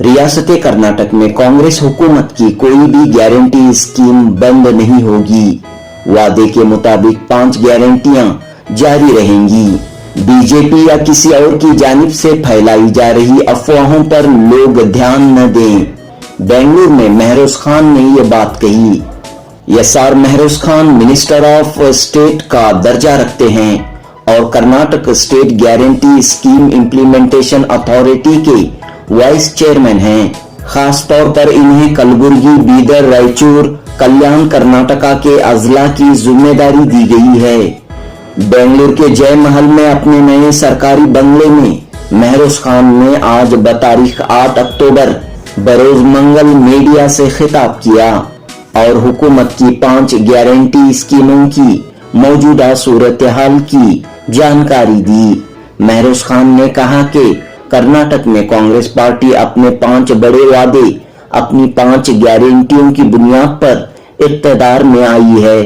रियासत कर्नाटक में कांग्रेस हुकूमत की कोई भी गारंटी स्कीम बंद नहीं होगी। वादे के मुताबिक 5 गारंटियां जारी रहेंगी। बीजेपी या किसी और की जानिब से फैलाई जा रही अफवाहों पर लोग ध्यान न दें। बेंगलुरु में महरोज खान ने ये बात कही। SR Mehroz Khan minister of state का दर्जा रखते हैं और Karnataka state guarantee scheme implementation authority के वाइस चेयरमैन हैं। खास तौर पर इन्हें कलबुर्गी, बीदर, रायचूर, कल्याण कर्नाटका के अजला की जिम्मेदारी दी गई है। बेंगलुरु के जय महल में अपने नए सरकारी बंगले में महरोज खान ने आज बतारीख 8 अक्टूबर बरोज मंगल मीडिया से खिताब किया और हुकूमत की 5 गारंटी स्कीमों की मौजूदा सूरत हाल की जानकारी दी। महरोज खान ने कहा कि कर्नाटक में कांग्रेस पार्टी अपने 5 बड़े वादे, अपनी 5 गारंटियों की बुनियाद पर इक़्तिदार में आई है।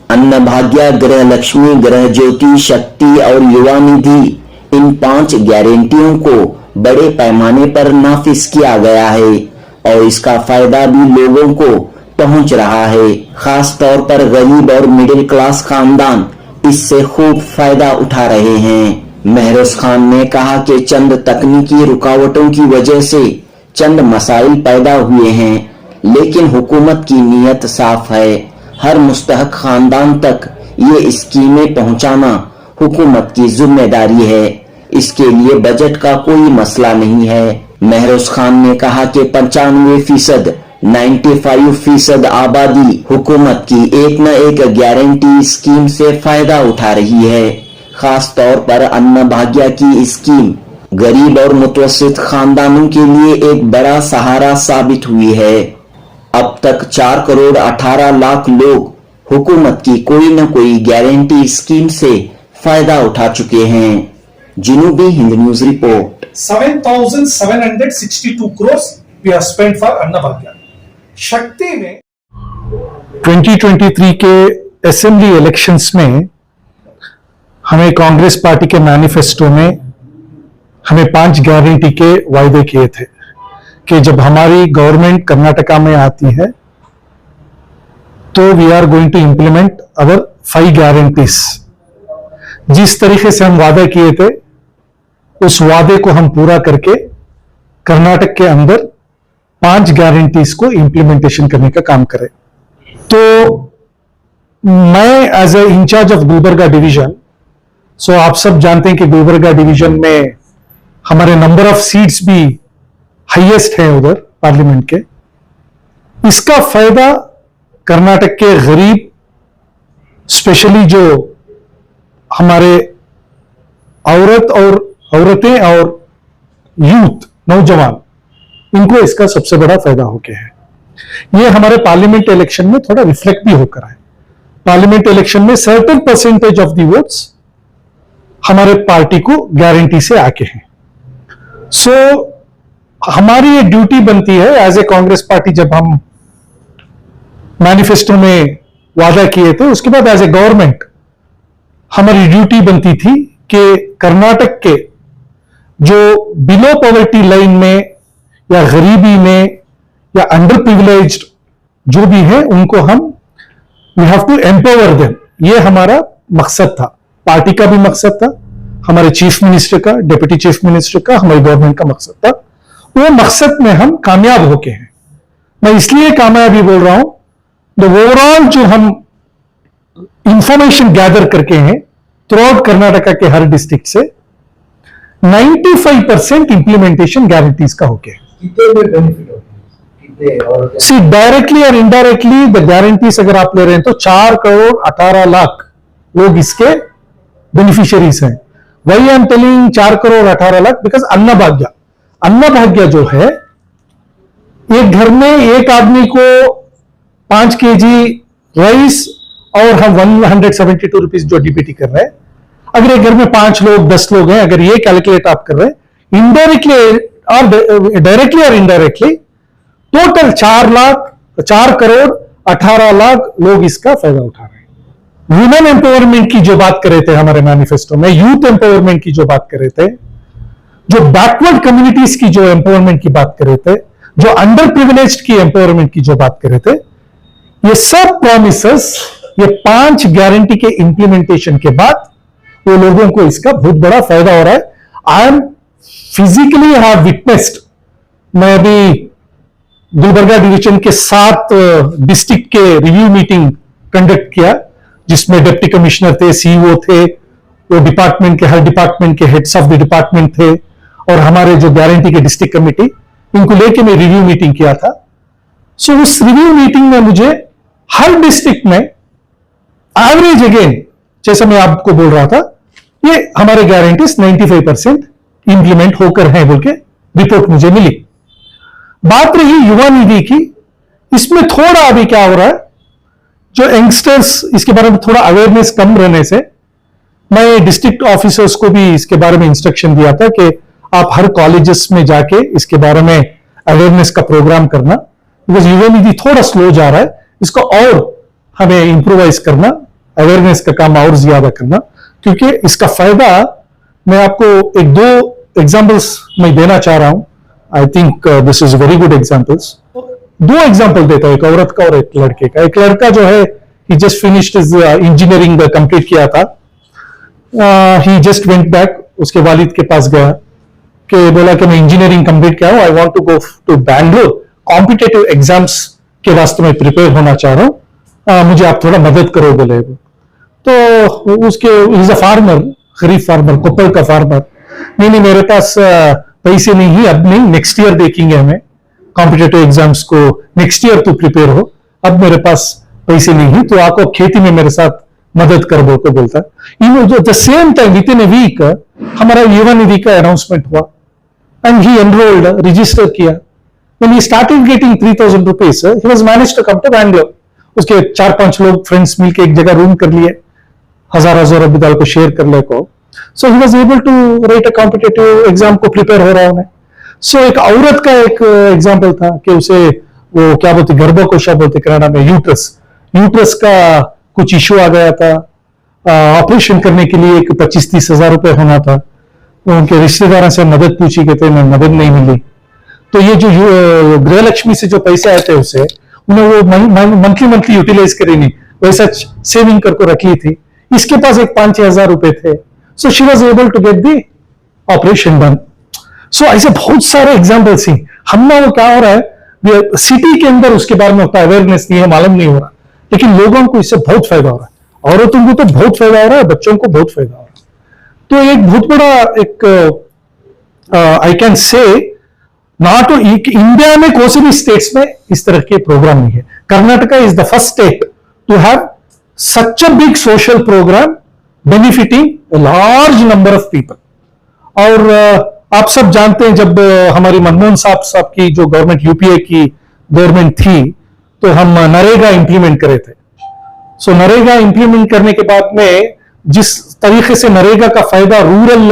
अन्न भाग्य, गृह लक्ष्मी, गृह ज्योति, शक्ति और युवा निधि, इन 5 गारंटियों को बड़े पैमाने पर नाफिज किया गया है और इसका फायदा भी लोगों को पहुंच रहा है। खास तौर पर गरीब और मिडिल क्लास खानदान इससे खूब फायदा उठा रहे हैं। महरोज खान ने कहा कि चंद तकनीकी रुकावटों की वजह से चंद मसाइल पैदा हुए हैं, लेकिन हुकूमत की नीयत साफ है। हर मुस्तहक खानदान तक ये स्कीमें पहुंचाना हुकूमत की जिम्मेदारी है। इसके लिए बजट का कोई मसला नहीं है। महरोज खान ने कहा कि 95%, 95% आबादी हुकूमत की एक न एक गारंटी स्कीम से फायदा उठा रही है। खास तौर पर अन्न भाग्य की स्कीम गरीब और मुतवस्सित खानदानों के लिए एक बड़ा सहारा साबित हुई है। अब तक 4 करोड़ 18 लाख लोग हुकूमत की कोई न कोई गारंटी स्कीम से फायदा उठा चुके हैं। जनूबी हिंद news report. 7,762 crores we have spent for Anna Bhagya. शक्ति में 2023 के असेंबली इलेक्शंस में हमें कांग्रेस पार्टी के मैनिफेस्टो में हमें 5 गारंटी के वायदे किए थे कि जब हमारी गवर्नमेंट कर्नाटका में आती है तो we are going to implement our 5 guarantees. जिस तरीके से हम वादा किए थे उस वादे को हम पूरा करके कर्नाटक के अंदर 5 गारंटीज को इंप्लीमेंटेशन करने का काम करें। तो मैं as a incharge of Gulbarga division, so आप सब जानते हैं कि गुलबर्गा डिवीजन में हमारे नंबर ऑफ सीट्स भी हाईएस्ट है उधर पार्लियामेंट के। इसका फायदा कर्नाटक के गरीब, स्पेशली जो हमारे औरतें और यूथ, नौजवान, इनको इसका सबसे बड़ा फायदा हो गया है। ये हमारे पार्लियामेंट इलेक्शन में थोड़ा रिफ्लेक्ट भी होकर है। पार्लियामेंट इलेक्शन में certain percentage of the votes हमारे पार्टी को गारंटी से आके हैं। सो हमारी ये ड्यूटी बनती है एज ए कांग्रेस पार्टी, जब हम मैनिफेस्टो में वादा किए थे उसके बाद एज ए गवर्नमेंट हमारी ड्यूटी बनती थी कि कर्नाटक के जो बिलो पॉवर्टी लाइन में या गरीबी में या अंडर प्रिविलेज्ड जो भी है उनको हम we have to empower them. ये हमारा मकसद था, पार्टी का भी मकसद था, हमारे चीफ मिनिस्टर का, डिप्टी चीफ मिनिस्टर का, हमारी गवर्नमेंट का मकसद था। वो मकसद में हम कामयाब होके हैं। मैं इसलिए कामयाबी बोल रहा हूं, द ओवरऑल जो हम इंफॉर्मेशन गैदर करके हैं थ्रू आउट कर्नाटका के हर डिस्ट्रिक्ट से 95% इंप्लीमेंटेशन गारंटीज का होके है। सी डायरेक्टली और इनडायरेक्टली द गारंटीज अगर आप ले रहे हैं तो 4 करोड़ 18 लाख लोग इसके बेनिफिशियरीज हैं। वही आई am telling 4 crore 18 lakh because अन्न भाग्य जो है, एक घर में एक आदमी को 5 केजी राइस और हम 172 रुपीज जो डीबीटी कर रहे हैं, अगर एक घर में 5 लोग 10 लोग हैं, अगर ये कैलकुलेट आप कर रहे हैं इनडायरेक्टली और डायरेक्टली और इनडायरेक्टली, टोटल 4 करोड़ 18 लाख लोग इसका फायदा उठा रहे हैं। वुमेन एम्पावरमेंट की जो बात कर रहे थे हमारे मैनिफेस्टो में, यूथ एम्पावरमेंट की जो बात कर रहे थे, जो बैकवर्ड कम्युनिटीज की जो एम्पावरमेंट की बात कर रहे थे, जो अंडर प्रिविलेज्ड की एम्पावरमेंट की जो बात कर रहे थे, ये सब प्रॉमिसेस, ये 5 गारंटी के इंप्लीमेंटेशन के बाद वो लोगों को इसका बहुत बड़ा फायदा हो रहा है. I am physically have witnessed. मैं अभी गुलबर्गा डिवीजन के 7 डिस्ट्रिक्ट के रिव्यू मीटिंग कंडक्ट किया, जिसमें डिप्टी कमिश्नर थे, सीईओ थे, वो डिपार्टमेंट के, हर डिपार्टमेंट के हेड्स ऑफ द डिपार्टमेंट थे, और हमारे जो गारंटी के डिस्ट्रिक्ट कमेटी, इनको लेके मैं रिव्यू मीटिंग किया था. सो उस रिव्यू मीटिंग में मुझे हर डिस्ट्रिक्ट में एवरेज, अगेन जैसा मैं आपको बोल रहा था, ये हमारे गारंटीज 95% इंप्लीमेंट होकर हैं बोल के रिपोर्ट मुझे मिली. बात रही युवा निधि की, इसमें थोड़ा अभी क्या हो रहा है, जो यंगस्टर्स, इसके बारे में थोड़ा अवेयरनेस कम रहने से मैं डिस्ट्रिक्ट ऑफिसर्स को भी इसके बारे में इंस्ट्रक्शन दिया था कि आप हर कॉलेजेस में जाके इसके बारे में अवेयरनेस का प्रोग्राम करना, बिकॉज युवा निधि थोड़ा स्लो जा रहा है, इसको और हमें इंप्रूवाइज करना, अवेयरनेस का काम और ज्यादा करना, क्योंकि इसका फायदा मैं आपको 1-2 एग्जांपल्स मैं देना चाह रहा हूं. I think this is very good examples. 2 example देता हूं, एक औरत का और एक लड़के का. एक लड़का जो है, he just finished his engineering complete किया था. ही जस्ट वेंट बैक, उसके वालिद के पास गया कि बोला कि मैं इंजीनियरिंग कंप्लीट किया हूं, I want to go to Bangalore, competitive exams के वास्ते मैं प्रिपेयर होना चाह रहा हूं, मुझे आप थोड़ा मदद करो बोले. तो उसके, is a farmer, kharif farmer, Koppal का फार्मर. नहीं मेरे पास पैसे नहीं है, अब नहीं, नेक्स्ट ईयर देखेंगे हमें, कॉम्पिटिटिव एग्जाम्स को नेक्स्ट ईयर तू प्रिपेयर हो, अब मेरे पास पैसे नहीं है, तो आपको खेती में मेरे साथ मदद कर दो, को बोलता है. The same time, within a week, हमारा युवा निधि का अनाउंसमेंट हुआ, एंड ही एनरोल्ड, रजिस्टर किया. When he started getting 3,000 rupees, he was managed to come to Bangalore. उसके 4-5 लोग फ्रेंड्स मिलके एक जगह रूम कर लिए, 1000 रुपए डाल को शेयर कर ले को. So he was able to write a competitive exam को प्रिपेयर हो रहा है. So एक औरत का एक एग्जाम्पल था कि उसे वो क्या बोलते, गर्भकोशा बोलते कनाडा में, यूट्रस का कुछ इश्यू आ गया था, ऑपरेशन करने के लिए 25-30 हजार रुपए होना था. उनके रिश्तेदारों से मदद पूछी, कहते हैं मदद नहीं मिली. तो ये जो गृहलक्ष्मी से जो पैसे आए थे उसे उन्हें वो मंथली यूटिलाइज करी नहीं, वैसा सेविंग करके रख ली थी. इसके पास एक 5-6 हजार रुपए थे. So she was able to get the operation done. So ऐसे बहुत सारे एग्जाम्पल्स ही हम ना, वो क्या हो रहा है सिटी के अंदर, उसके बारे में उतना अवेयरनेस नहीं है, मालूम नहीं हो रहा, लेकिन लोगों को इससे बहुत फायदा हो रहा है, औरतों को तो बहुत फायदा हो रहा है, बच्चों को बहुत फायदा हो रहा है. तो एक बहुत बड़ा एक I can say, not India में कोई से भी स्टेट्स में इस तरह के प्रोग्राम नहीं है. Karnataka is the first state to have such a big social program benefiting a large number of people. और आप सब जानते हैं, जब हमारी मनमोहन साहब की जो गवर्नमेंट, यूपीए की गवर्नमेंट थी, तो हम नरेगा इंप्लीमेंट करे थे. सो नरेगा इंप्लीमेंट करने के बाद में जिस तरीके से नरेगा का फायदा रूरल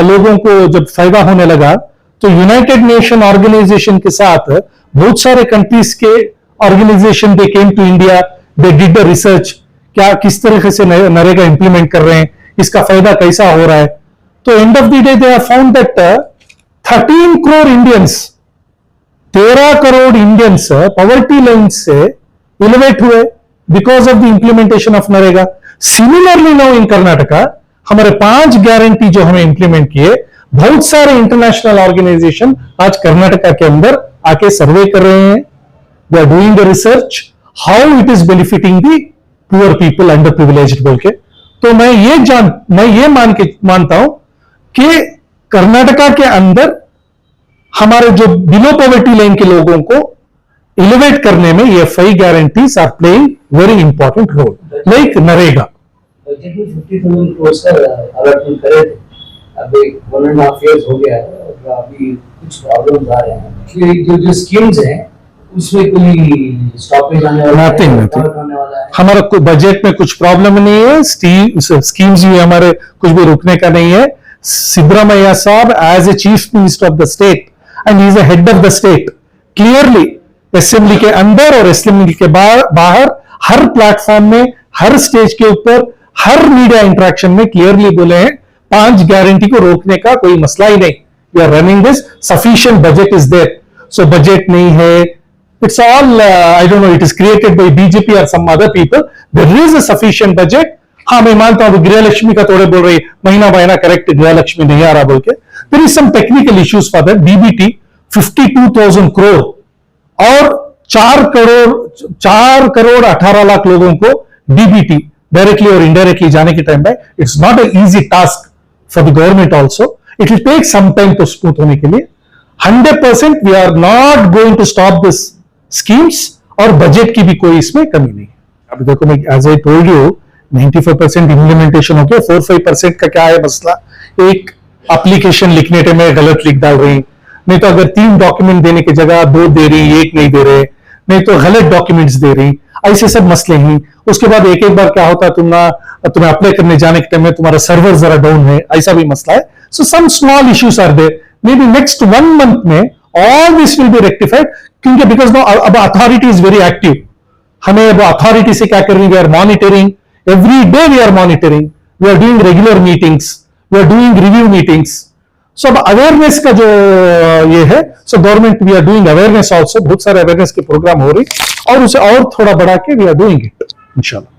लोगों को जब फायदा होने लगा, तो यूनाइटेड नेशन ऑर्गेनाइजेशन के साथ बहुत सारे कंट्रीज के organisation they came to India, they did the research, क्या किस तरीके से नरेगा इंप्लीमेंट कर रहे हैं, इसका फायदा कैसा हो रहा है. तो end of the day they have found that 13 crore Indians, 13 crore Indians poverty line से एलिवेट हुए because of the implementation of NREGA. Similarly now in Karnataka, हमारे 5 गारंटी जो हमें इंप्लीमेंट किए, बहुत सारे इंटरनेशनल ऑर्गेनाइजेशन आज कर्नाटका के अंदर आके सर्वे कर रहे हैं. They are doing the research how it is benefiting the poor people, underprivileged बोल के. तो मैं ये मानता हूं कि कर्नाटका के अंदर हमारे जो बिलो पॉवर्टी लाइन के लोगों को एलिवेट करने में ये 5 guarantees are playing very important role, like NREGA. 50,000 crore का अलॉटमेंट करे थे, अभी 1.5 years हो गया है, और अभी कुछ प्रॉब्लम्स आ रहे हैं कि जो स्कीम्स हैं उसमें कोई स्टॉपेज आने वाला है. हमारा कोई बजट में कुछ प्रॉब्लम नहीं है, स्कीम्स भी हमारे कुछ भी रुकने का नहीं है. सिद्धरामैया साहब as a chief minister of the state and he is the head of the state, clearly assembly के अंदर और असेंबली के बाहर, हर प्लेटफॉर्म में, हर स्टेज के ऊपर, हर मीडिया इंटरेक्शन में क्लियरली बोले हैं 5 गारंटी को रोकने का कोई मसला ही नहीं. We are running this, sufficient budget is there. So budget नहीं है, it's all I don't know, it is created by BJP or some other people. There is a sufficient budget. हाँ, मैं मानता हूं गृह लक्ष्मी का थोड़े बोल रही महीना महीना करेक्ट गृह लक्ष्मी नहीं आ रहा बोल के. There is some technical issues for that. DBT 52,000 crore और 4 करोड़ 18 लाख लोगों को DBT डायरेक्टली और इनडायरेक्टली जाने के टाइम पे it's not a easy task for the government also. It will take some time to smooth होने के लिए. 100% we are not going to stop this schemes और बजट की भी कोई इसमें कमी नहीं है. अभी देखो, मैं as I told you 95% implementation हो गया. 4-5% का क्या है मसला, एक एप्लीकेशन लिखने टाइम में गलत लिख डाल रही, नहीं तो अगर 3 डॉक्यूमेंट देने की जगह 2 दे रही, 1 नहीं दे रहे, नहीं तो गलत डॉक्यूमेंट्स दे रही, ऐसे सब मसले हैं. उसके बाद एक बार क्या होता है, तुम्हें अप्लाई करने जाने के टाइम में तुम्हारा सर्वर जरा डाउन है, ऐसा भी मसला है. So some small issues are there. Maybe next 1 month में all this will be rectified, क्योंकि बिकॉज नो अब अथॉरिटी इज वेरी एक्टिव. हमें अब अथॉरिटी से क्या करनी, we are monitoring every day, we are monitoring, we are doing regular meetings, we are doing review meetings. So अब awareness का जो ये है, so government we are doing awareness also, बहुत सारे अवेयरनेस के प्रोग्राम हो रही और उसे और थोड़ा बढ़ा के वी आर डूइंग इट इंशाल्लाह.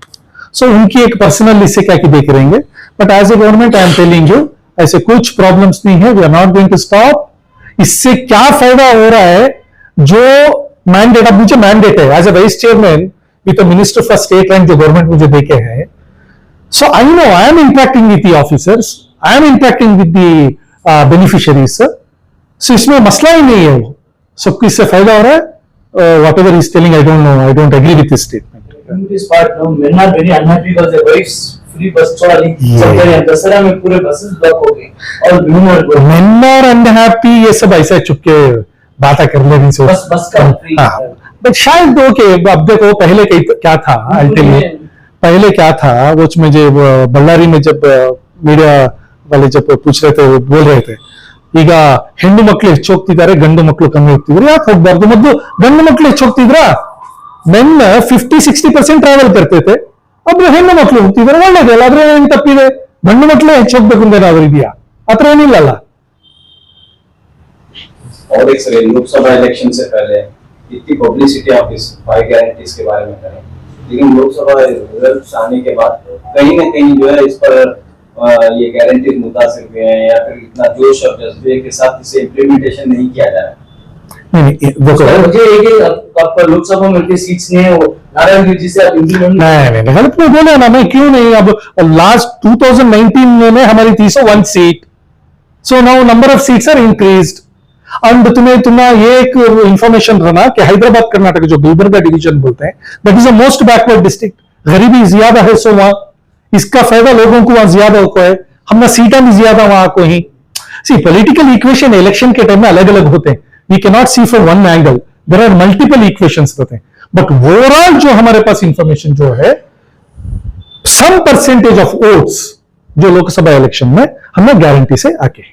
सो उनकी एक पर्सनल इससे क्या कि देख रहेंगे, but as a government I am telling you ऐसे कुछ प्रॉब्लम्स नहीं है. We are not going to stop. इससे क्या फायदा हो रहा है, जो मैंडेट, अब मुझे मैंडेट है as a vice chairman with the minister for state rank जो गवर्नमेंट मुझे देके है. So I know I am interacting with the officers, I am interacting with the beneficiaries. So इसमें मसला ही नहीं है. वो सबको इससे फायदा हो रहा है. Whatever is telling, I don't know, I don't agree with this statement. In this part, no, men are very unhappy because their wives free bus चौड़ी सब जगह दशहरा में पूरे बसेस ब्लॉक हो गई और विमेन Men are unhappy, ये सब ऐसा चुपके बातें कर लेने से बस का फ्री. बट शायद ओके. अब देखो, पहले क्या था, अल्टीमेटली पहले क्या था, वो मुझे बल्लारी में जब मीडिया वाले जब पूछ रहे थे, बोल रहे थे ಈಗ ಹೆಣ್ಣು ಮಕ್ಕಳು ಹೆಚ್ಚು ಹೋಗ್ತಿದ್ದಾರೆ, ಗಂಡು ಮಕ್ಕಳು ಕಮ್ಮಿ ಹೋಗ್ತಿದ್ರು. ಯಾಕೆ ಹೋಗ್ಬಾರ್ದು, ಮೊದಲು ಗಂಡು ಮಕ್ಕಳು ಹೆಚ್ಚು ಹೋಗ್ತಿದ್ರಾ, men 50-60% ಟ್ರಾವೆಲ್ करते थे. अब ಹೆಣ್ಣು ಮಕ್ಕಳು ಹೋಗ್ತಿದ್ದಾರೆ, ಒಳ್ಳೇದಲ್ಲ, ಆದ್ರೆ ಏನ್ ತಪ್ಪಿದೆ, ಗಂಡು ಮಕ್ಕಳೇ ಹೆಚ್ಚು ಹೋಗ್ಬೇಕು ಅಂತ ಏನಾದ್ರು ಇದೆಯಾ, ಆತರ ಏನಿಲ್ಲಲ್ಲ. और एक सर लोकसभा इलेक्शन से पहले इतनी पब्लिसिटी आप इस 5 गारंटीज के बारे में करें, लेकिन लोकसभा रिजल्ट्स आने के बाद कहीं ना कहीं जो है इस पर ये गारंटीज मुतासिर हुए हैं, या फिर इतना जोश और जज्बे के साथ इसे इम्प्लीमेंटेशन नहीं किया जा रहा है. नहीं देखो, मुझे एक आपका लोकसभा में के सीट्स ने वो नारायण जी से आप इम्प्लीमेंट नहीं गलत में बोले ना, मैं क्यों नहीं. अब लास्ट 2019 में हमारी 301 seat, so now number of seats are increased. And तुम्हें ये एक इंफॉर्मेशन रहना कि हैदराबाद कर्नाटक जो गुलबर्गा डिवीजन बोलते हैं, that is a most backward district. गरीबी ज्यादा है, सो वहां इसका फायदा लोगों को वहां ज्यादा को है. हमने सीटा भी ज्यादा वहां को ही. सी पॉलिटिकल इक्वेशन इलेक्शन के टाइम में अलग अलग होते हैं. We can not see from one angle, there are multiple equations होते हैं. बट ओवरऑल जो हमारे पास इंफॉर्मेशन जो है, सम परसेंटेज ऑफ वोट्स जो लोकसभा इलेक्शन में हमने गारंटी से आके.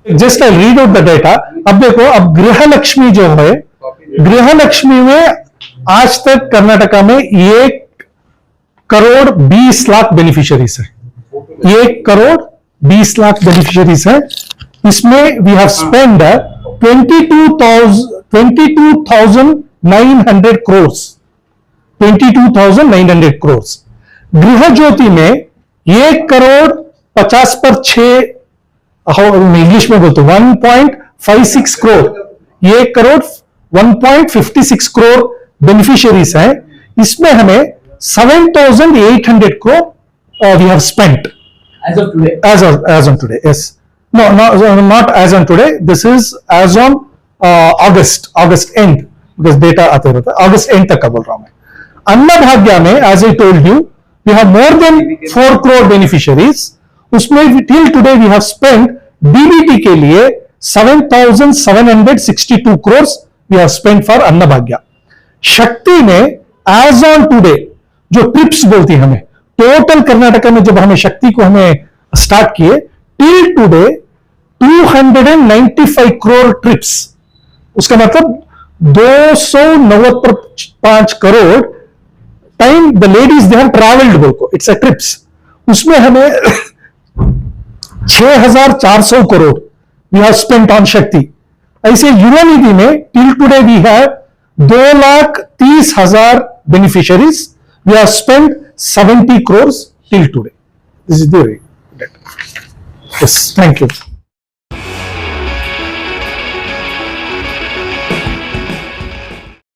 Just I read out the data. अब देखो, अब गृह लक्ष्मी जो है, गृह लक्ष्मी में आज तक कर्नाटका में 1 करोड़ 20 लाख बेनिफिशियरीज है. 1 करोड़ 20 लाख बेनिफिशियरीज है. इसमें we have spend 22,900 crores. 22,900 crores. गृह ज्योति में 1 करोड़ 50 पर 6, इंग्लिश में बोलते 1.56 करोड़. 1 करोड़ 1.56 करोड़ बेनिफिशियरीज है. इसमें हमें 7,800 crore we have spent as of today. As on today, yes. No, not as on today. This is as on August end, because data आते रहता है. August end तक का बोल रहा हूं मैं. अन्नभाग्य में, as I told you, we have more than 4 crore beneficiaries. उसमें till today we have spent DBT के लिए 7,762 crores we have spent for Annabhagya. शक्ति में as on today जो ट्रिप्स बोलती है हमें, टोटल कर्नाटका में जब हमें शक्ति को हमें स्टार्ट किए, टिल टुडे 295 करोड़ ट्रिप्स. उसका मतलब 295 crore time the ladies they have travelled बोलको, इट्स अ ट्रिप्स. उसमें हमें 6,400 crore we have spent on Shakti. ऐसे युवा निधि में till today we have 2,30,000 beneficiaries. We have spent 70 crores till today. This is the rate. Yes, thank you.